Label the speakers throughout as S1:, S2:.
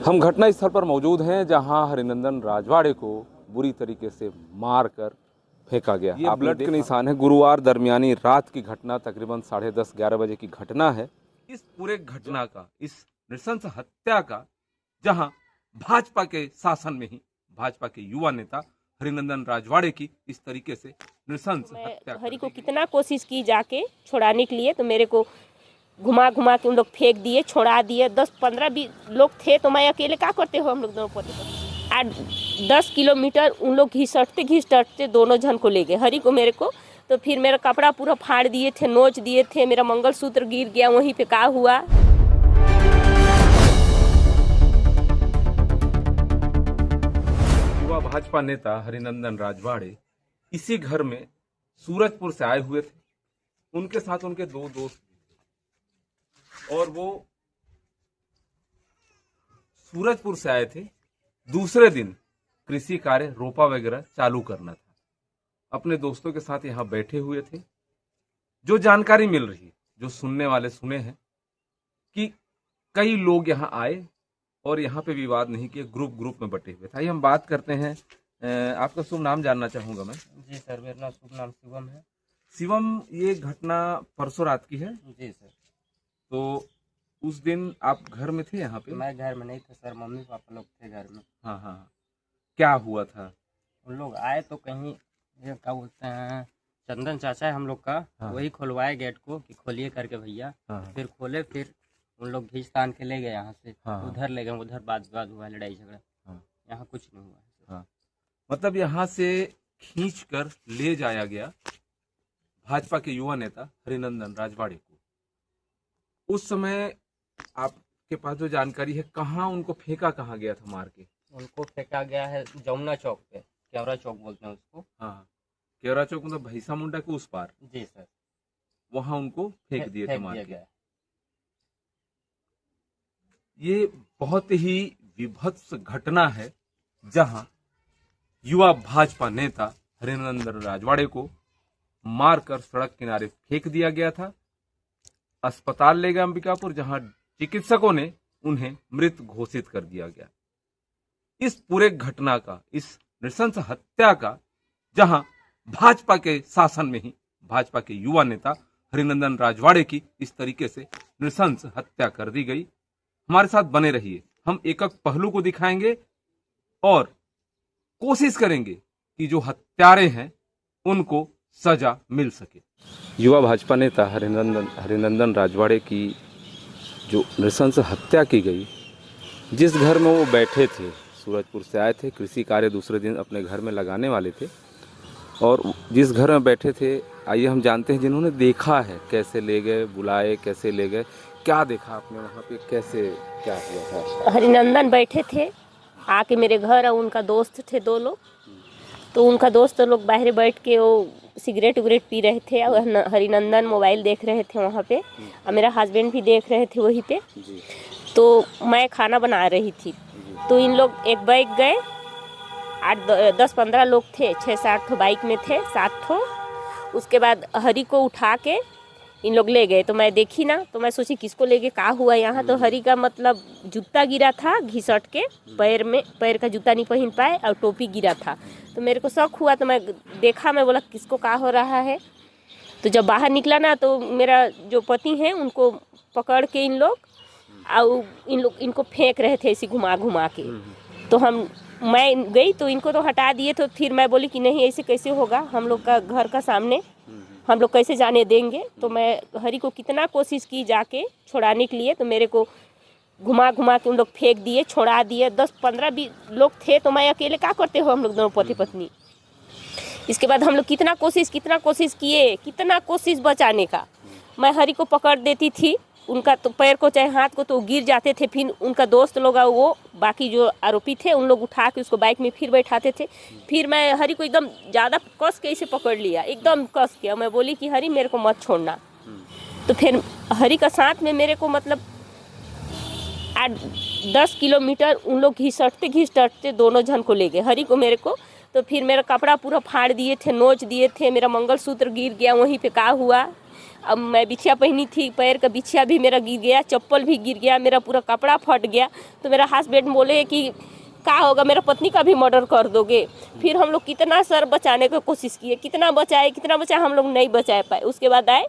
S1: हम घटना स्थल पर मौजूद हैं जहां हरिनंदन राजवाड़े को बुरी तरीके से मार कर फेंका गया। ये ब्लड के निशान है। गुरुवार दरमियानी रात की घटना, तकरीबन 10:30-11 बजे की घटना है। इस पूरे घटना का, इस नृशंस हत्या का, जहां भाजपा के शासन में ही भाजपा के युवा नेता हरिनंदन राजवाड़े की इस तरीके से नृशंस हत्या,
S2: हरि को कितना कोशिश की जाके छुड़ाने के लिए, तो मेरे को घुमा घुमा के उन लोग फेंक दिए, छोड़ा दिए। 10-15-20 लोग थे, तो मैं अकेले क्या करते हो, हम लोग दोनों पोते पोते 8-10 किलोमीटर उन लोग घिसटते दोनों जन को ले गए, हरि को मेरे को। तो फिर मेरा कपड़ा पूरा फाड़ दिए थे, नोच दिए थे, मेरा मंगलसूत्र गिर गया वहीं पे। क्या हुआ?
S1: युवा भाजपा नेता हरिनंदन राजवाड़े इसी घर में सूरजपुर से आए हुए थे। उनके साथ उनके 2 दोस्त और वो सूरजपुर से आए थे। दूसरे दिन कृषि कार्य, रोपा वगैरह चालू करना था। अपने दोस्तों के साथ यहाँ बैठे हुए थे। जो जानकारी मिल रही, जो सुनने वाले सुने हैं कि कई लोग यहाँ आए और यहाँ पे विवाद नहीं किए, ग्रुप में बटे हुए थे। आइए हम बात करते हैं। आपका शुभ नाम जानना चाहूंगा मैं।
S3: जी सर, मेरा शुभ नाम शिवम है।
S1: शिवम, ये घटना परसों रात की है?
S3: जी सर।
S1: तो उस दिन आप घर में थे यहाँ पे?
S3: मैं घर में नहीं था सर, मम्मी पापा लोग थे घर में।
S1: हाँ हाँ। क्या हुआ था?
S3: उन लोग आए तो कहीं, ये क्या बोलते हैं, चंदन चाचा है हम लोग का।
S1: हाँ।
S3: वही खुलवाए गेट को कि खोलिए करके भैया।
S1: हाँ।
S3: फिर खोले, फिर उन लोग घींच तान के ले गए यहाँ से।
S1: हाँ।
S3: उधर ले गए, उधर बात विवाद हुआ, लड़ाई झगड़ा।
S1: हाँ।
S3: यहाँ कुछ नहीं हुआ।
S1: हाँ। मतलब यहाँ से खींच कर ले जाया गया भाजपा के युवा नेता हरिनंदन राजवाड़े को। उस समय आपके पास जो जानकारी है, कहाँ उनको फेंका, कहाँ गया था मार के?
S3: उनको फेंका गया है जमुना चौक पे, केवरा चौक बोलते हैं उसको।
S1: हाँ, केवरा चौक मतलब भैसा मुंडा के उस पार?
S3: जी सर।
S1: वहां उनको फेंक दिए थे मार के।
S3: गया।
S1: ये बहुत ही विभत्स घटना है जहां युवा भाजपा नेता हरिनंदन राजवाड़े को मारकर सड़क किनारे फेंक दिया गया था। अस्पताल ले गए अंबिकापुर, जहां चिकित्सकों ने उन्हें मृत घोषित कर दिया गया। इस पूरे घटना का, इस नृशंस हत्या का, जहां भाजपा के शासन में ही भाजपा के युवा नेता हरिनंदन राजवाड़े की इस तरीके से नृशंस हत्या कर दी गई। हमारे साथ बने रहिए, हम एक एक पहलू को दिखाएंगे और कोशिश करेंगे कि जो हत्यारे हैं उनको सजा मिल सके। युवा भाजपा नेता हरिनंदन राजवाड़े की जो नृशंस हत्या की गई, जिस घर में वो बैठे थे, सूरजपुर से आए थे, कृषि कार्य दूसरे दिन अपने घर में लगाने वाले थे, और जिस घर में बैठे थे, आइए हम जानते हैं जिन्होंने देखा है, कैसे ले गए, बुलाए, कैसे ले गए, क्या देखा आपने वहाँ पे, कैसे क्या हुआ था?
S2: हरिनंदन बैठे थे आके मेरे घर, और उनका दोस्त थे 2 लोग। तो उनका दोस्त लोग बाहर बैठ के वो सिगरेट उगरेट पी रहे थे, और हरिनंदन मोबाइल देख रहे थे वहाँ पे, और मेरा हस्बैंड भी देख रहे थे वहीं पे। तो मैं खाना बना रही थी, तो इन लोग एक बाइक गए, 8-10-15 लोग थे, 6-7 ठो बाइक में थे, 7 ठो। उसके बाद हरि को उठा के इन लोग ले गए। तो मैं देखी ना, तो मैं सोची किसको ले गए, क्या हुआ यहाँ। तो हरि का मतलब जूता गिरा था घिसट के, पैर का जूता नहीं पहन पाए, और टोपी गिरा था। तो मेरे को शक हुआ, तो मैं देखा, मैं बोला किसको क्या हो रहा है। तो जब बाहर निकला ना, तो मेरा जो पति हैं उनको पकड़ के इन लोग इनको फेंक रहे थे ऐसे घुमा घुमा के। तो मैं गई तो इनको तो हटा दिए। तो फिर मैं बोली कि नहीं, ऐसे कैसे होगा, हम लोग का घर का सामने, हम लोग कैसे जाने देंगे। तो मैं हरि को कितना कोशिश की जाके छुड़ाने के लिए, तो मेरे को घुमा घुमा के उन लोग फेंक दिए, छोड़ा दिए। 10-15-20 लोग थे, तो मैं अकेले क्या करते हो, हम लोग दोनों पति पत्नी। इसके बाद हम लोग कितना कोशिश बचाने का। मैं हरि को पकड़ देती थी, उनका तो पैर को चाहे हाथ को, तो गिर जाते थे। फिर उनका दोस्त लोग, वो बाकी जो आरोपी थे, उन लोग उठा के उसको बाइक में फिर बैठाते थे। फिर मैं हरि को एकदम ज़्यादा कस के इसे पकड़ लिया, एकदम कस के। मैं बोली कि हरि मेरे को मत छोड़ना। तो फिर हरि का साथ में मेरे को मतलब 8-10 किलोमीटर उन लोग घिसटते दोनों जन को ले गए, हरि को मेरे को। तो फिर मेरा कपड़ा पूरा फाड़ दिए थे, नोच दिए थे, मेरा मंगलसूत्र गिर गया वहीं पे। क्या हुआ? अब मैं बिछिया पहनी थी, पैर का बिछिया भी मेरा गिर गया, चप्पल भी गिर गया, मेरा पूरा कपड़ा फट गया। तो मेरा हस्बैंड बोले कि क्या होगा, मेरा पत्नी का भी मर्डर कर दोगे। फिर हम लोग कितना सर बचाने की कोशिश किए, कितना बचाए हम लोग नहीं बचा पाए। उसके बाद आए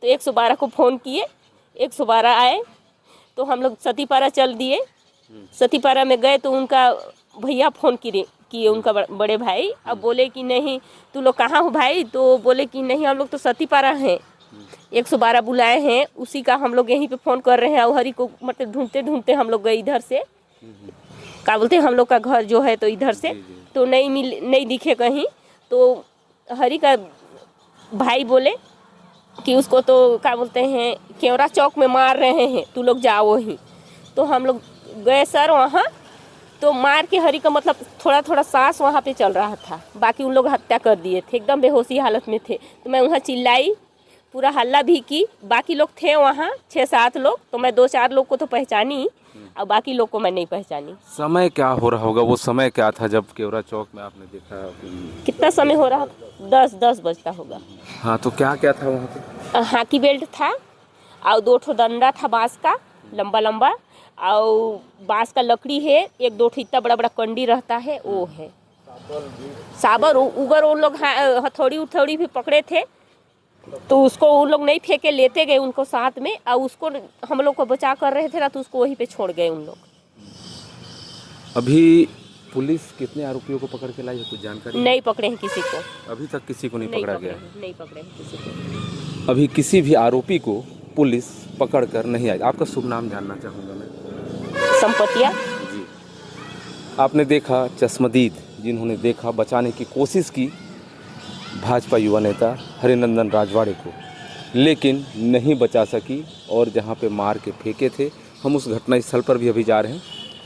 S2: तो 112 को फ़ोन किए, 112 आए तो हम लोग सतीपारा चल दिए। सतीपारा में गए तो उनका भैया फ़ोन किए उनका बड़े भाई। अब बोले कि नहीं तू लोग कहाँ हो भाई, तो बोले कि नहीं हम लोग तो सतीपारा हैं, 112 बुलाए हैं, उसी का हम लोग यहीं पे फ़ोन कर रहे हैं। और हरी को मतलब ढूंढते ढूंढते हम लोग गए इधर से, क्या बोलते हैं हम लोग का घर जो है तो इधर से, तो नहीं दिखे कहीं। तो हरी का भाई बोले कि उसको तो क्या बोलते हैं केवरा चौक में मार रहे हैं, तू लोग जाओ ही। तो हम लोग गए सर वहाँ, तो मार के हरी का मतलब थोड़ा थोड़ा सांस वहाँ पे चल रहा था, बाकी उन लोग हत्या कर दिए थे, एकदम बेहोशी हालत में थे। तो मैं वहाँ चिल्लाई, पूरा हल्ला भी की। बाकी लोग थे वहाँ 6-7 लोग, तो मैं 2-4 लोग को तो पहचानी और बाकी लोग को मैं नहीं पहचानी।
S1: समय क्या हो रहा होगा, वो समय क्या था जब केवरा चौक में आपने देखा?
S2: कितना समय हो रहा, 10 बजता होगा।
S1: हाँ, तो क्या क्या था वहाँ पे?
S2: हाकी बेल्ट था और 2 ठो डंडा था बांस का लंबा लंबा, और बांस का लकड़ी है, 1-2 ठो इतना बड़ा बड़ा कंडी रहता है वो है, साबर उगर उन लोग हथौड़ी भी पकड़े थे। तो उसको उन लोग नहीं फेंके, लेते गए उनको साथ में, और उसको हम लोग को बचा कर रहे थे ना, तो उसको वहीं पे छोड़ गए उन लोग।
S1: अभी पुलिस कितने आरोपियों को पकड़ के लाई है, कुछ जानकारी?
S2: नहीं पकड़े हैं किसी को,
S1: अभी तक किसी को नहीं पकड़ा गया?
S2: नहीं पकड़े हैं किसी को।
S1: अभी किसी भी आरोपी को पुलिस पकड़ कर नहीं आई। आपका शुभ नाम जानना चाहूँगा मैं।
S2: संपतिया
S1: जी। आपने देखा चश्मदीद, जिन्होंने देखा, बचाने की कोशिश की भाजपा युवा नेता हरिनंदन राजवाड़े को, लेकिन नहीं बचा सकी और जहां पे मार के फेंके थे। हम उस घटना स्थल पर भी अभी जा रहे हैं,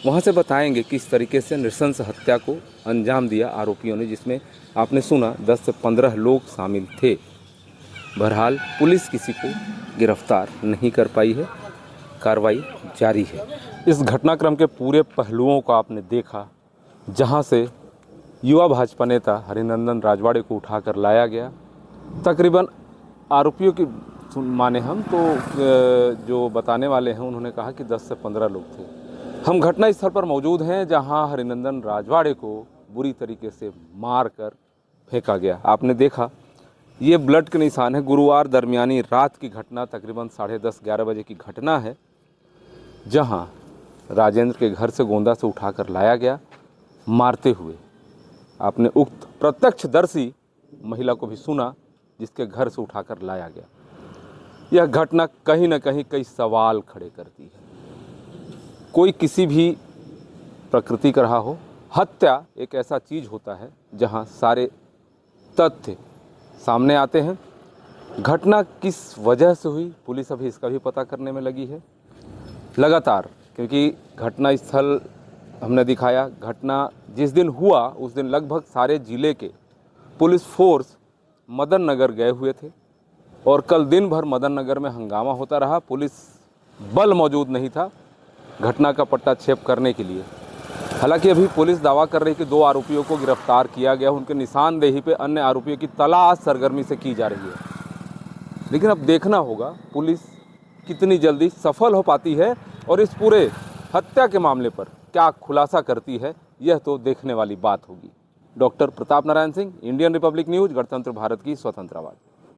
S1: वहां से बताएंगे किस तरीके से नृशंस हत्या को अंजाम दिया आरोपियों ने, जिसमें आपने सुना 10 से 15 लोग शामिल थे। बहरहाल पुलिस किसी को गिरफ्तार नहीं कर पाई है, कार्रवाई जारी है। इस घटनाक्रम के पूरे पहलुओं को आपने देखा, जहां से युवा भाजपा नेता हरिनंदन राजवाड़े को उठाकर लाया गया। तकरीबन आरोपियों की माने हम तो जो बताने वाले हैं उन्होंने कहा कि 10 से 15 लोग थे। हम घटना स्थल पर मौजूद हैं जहां हरिनंदन राजवाड़े को बुरी तरीके से मार कर फेंका गया। आपने देखा ये ब्लड के निशान है। गुरुवार दरमियानी रात की घटना, तकरीबन 10:30-11 बजे की घटना है, जहां राजेंद्र के घर से गोंदा से उठाकर लाया गया मारते हुए। आपने उक्त प्रत्यक्षदर्शी महिला को भी सुना जिसके घर से उठाकर लाया गया। यह घटना कहीं न कहीं कई सवाल खड़े करती है। कोई किसी भी प्रकृति का रहा हो, हत्या एक ऐसा चीज़ होता है जहां सारे तथ्य सामने आते हैं। घटना किस वजह से हुई, पुलिस अभी इसका भी पता करने में लगी है लगातार, क्योंकि घटना स्थल हमने दिखाया। घटना जिस दिन हुआ उस दिन लगभग सारे जिले के पुलिस फोर्स मदन नगर गए हुए थे और कल दिन भर मदन नगर में हंगामा होता रहा। पुलिस बल मौजूद नहीं था घटना का पट्टाछेप करने के लिए। हालांकि अभी पुलिस दावा कर रही है कि 2 आरोपियों को गिरफ्तार किया गया, उनके निशानदेही पे अन्य आरोपियों की तलाश सरगर्मी से की जा रही है। लेकिन अब देखना होगा पुलिस कितनी जल्दी सफल हो पाती है और इस पूरे हत्या के मामले पर क्या खुलासा करती है, यह तो देखने वाली बात होगी। Doctor Pratap Narayan Singh, Indian Republic news, गणतंत्र भारत की स्वतंत्र आवाज़।